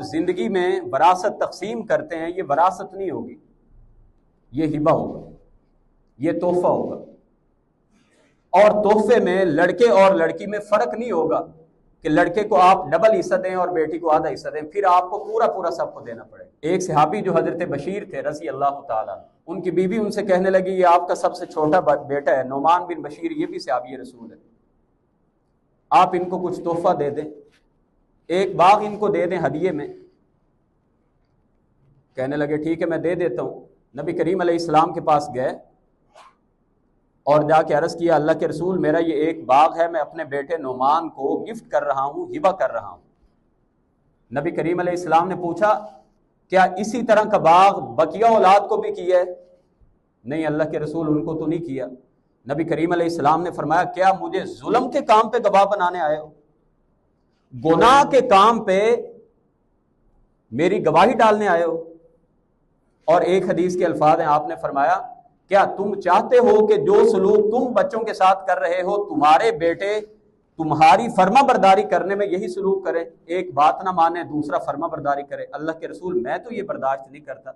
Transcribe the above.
زندگی میں وراثت تقسیم کرتے ہیں، یہ وراثت نہیں ہوگی، یہ ہبہ ہوگا، یہ تحفہ ہوگا۔ اور تحفے میں لڑکے اور لڑکی میں فرق نہیں ہوگا کہ لڑکے کو آپ ڈبل حصہ دیں اور بیٹی کو آدھا حصہ دیں، پھر آپ کو پورا سب کو دینا پڑے۔ ایک صحابی جو حضرت بشیر تھے رضی اللہ تعالیٰ، ان کی بیوی ان سے کہنے لگی یہ آپ کا سب سے چھوٹا بیٹا ہے نعمان بن بشیر، یہ بھی صحابی رسول ہے، آپ ان کو کچھ تحفہ دے دیں، ایک باغ ان کو دے دیں ہدیے میں۔ کہنے لگے ٹھیک ہے میں دے دیتا ہوں۔ نبی کریم علیہ السلام کے پاس گئے اور جا کے عرض کیا اللہ کے رسول میرا یہ ایک باغ ہے، میں اپنے بیٹے نعمان کو گفٹ کر رہا ہوں، ہبہ کر رہا ہوں۔ نبی کریم علیہ السلام نے پوچھا کیا اسی طرح کا باغ بقیہ اولاد کو بھی کیا ہے؟ نہیں اللہ کے رسول ان کو تو نہیں کیا۔ نبی کریم علیہ السلام نے فرمایا کیا مجھے ظلم کے کام پہ گواہ بنانے آئے ہو؟ گناہ کے کام پہ میری گواہی ڈالنے آئے ہو؟ اور ایک حدیث کے الفاظ ہیں، آپ نے فرمایا کیا تم چاہتے ہو کہ جو سلوک تم بچوں کے ساتھ کر رہے ہو تمہارے بیٹے تمہاری فرما برداری کرنے میں یہی سلوک کریں؟ ایک بات نہ مانے دوسرا فرما برداری کرے۔ اللہ کے رسول میں تو یہ برداشت نہیں کرتا۔